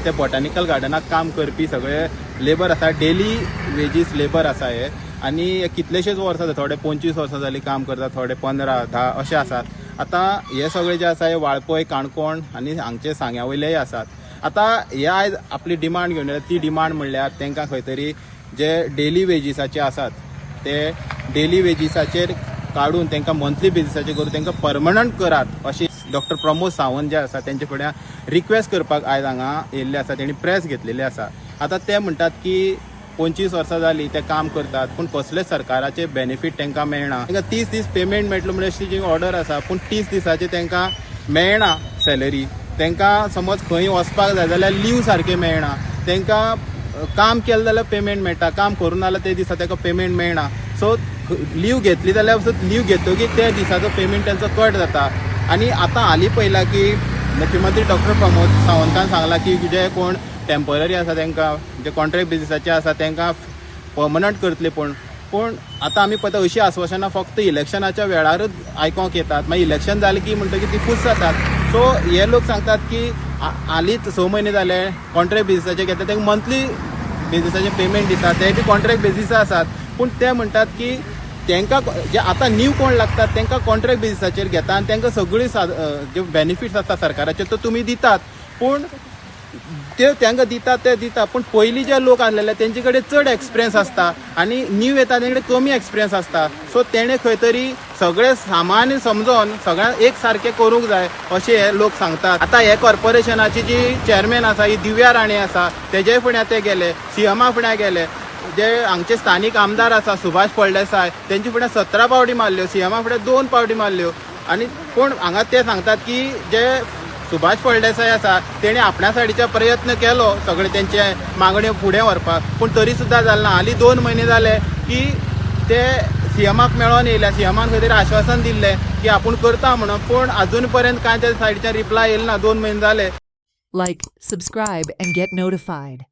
ते बॉटॅनिकल गार्डनाक काम करपी सगळे लेबर आसा, डेली वेजीस लेबर आसा हे, आनी कितलेशेच वर्सां थोडे 25 वर्सां जालीं काम करतात, थोडे 15-10 अशे आसात. आतां हे सगळे जे आसा हे वाळपय, काणकोण आनी हांगचे सांग्या आसात. आतां हे आयज आपली डिमांड घेवन येयला. ती डिमांड म्हणल्यार तांकां खंय तरी जे डेली वेजीसाचे आसात ते डेली वेजीसाचेर काडून तांकां मंथली बेजिसाचेर करून तांकां परमनंट करात अशी डॉक्टर प्रमोद सावंत जे आसा तेंचे फुड्यान रिक्वेस्ट करपाक आयज हांगा येयल्ले आसा. तेणी प्रेस घेतलेली आसा. आतां ते म्हणटात की 25 वर्सां जालीं ते काम करतात पूण कसले सरकाराचे बेनिफीट तांकां मेळना. तांकां 30 दीस पेमेंट मेळटलो म्हणजे अशी जी ऑर्डर आसा, पूण 30 दिसाचे तांकां मेळना सॅलरी. तांकां समज खंय वचपाक जाय जाल्यार लीव सारके मेळना. तांकां काम केलें जाल्यार पेमेंट मेळटा, काम करून जाल्यार ते दिसा ताका पेमेंट मेळना. सो लीव घेतली जाल्यार लीव घेतकीर त्या दिसाचो पेमेंट तांचो कट जाता. आनी आतां हालीं पळयलां की मुख्यमंत्री डॉक्टर प्रमोद सावंतान सांगलां की जे कोण टेम्पररी आसा तांकां, जे कॉन्ट्रॅक्ट बेजिसाचे आसा तांकां परमनंट करतले. पूण आतां आमी पळयता अशीं आश्वासनां फक्त इलेक्शनाच्या वेळारूच आयकोंक येतात, मागीर इलेक्शन जालें की म्हणटकीर ती फूस जातात. सो हे लोक सांगतात की हालींच 6 म्हयने जाले कॉन्ट्रॅक्ट बेजिसाचे घेता, तांकां मंथली बेजिसाचे पेमेंट दितात, ते बी कॉन्ट्रॅक्ट बेजिसा आसात. पूण ते म्हणटात की तांकां जे आतां न्यू कोण लागतात तांकां कॉन्ट्रॅक्ट बेजिसाचेर घेता आनी तांकां सगळी जे बेनिफिट्स आसता सरकाराचे तो तुमी दितात. पूण ते तांकां दितात ते दिता, पूण पयलीं जे लोक आसलेले तेंचे कडेन चड एक्सपिरियन्स आसता आनी न्यू येता तेंचे कडेन कमी एक्सपिरियन्स आसता. सो तेणें खंय तरी सगळे सामान्य समजोन सगळ्यांक एक सारकें करूंक जाय अशें हे लोक सांगतात. आतां हे कॉर्पोरेशनाची जी चेअरमॅन आसा ही दिव्या राणे आसा, तेजे फुड्यान ते गेले, सीएमा फुड्यान गेले. जे हांगचे स्थानीक आमदार आसा सुभाष फळदेसाय तेंचे फुड्यान 17 पावटी मारल्यो, सीएमा फुड्यान 2 पावटी मारल्यो. आनी पूण हांगा ते सांगतात की जे सुभाष फळदेसाय आसा तेणी आपल्या सायडीचे प्रयत्न केलो सगळे तेंचे मागण्यो फुडें व्हरपाक, पूण तरी सुद्दां जालें ना. हालीं 2 म्हयने जाले की ते सीएमाक मेळोन येयल्या, सीएमान खंय तरी आश्वासन दिल्लें की आपूण करता म्हणून, पूण अजून पर्यंत कांय त्या सायडीच्यान रिप्लाय येयलो ना. 2 म्हयने जाले. Like, subscribe, and get notified.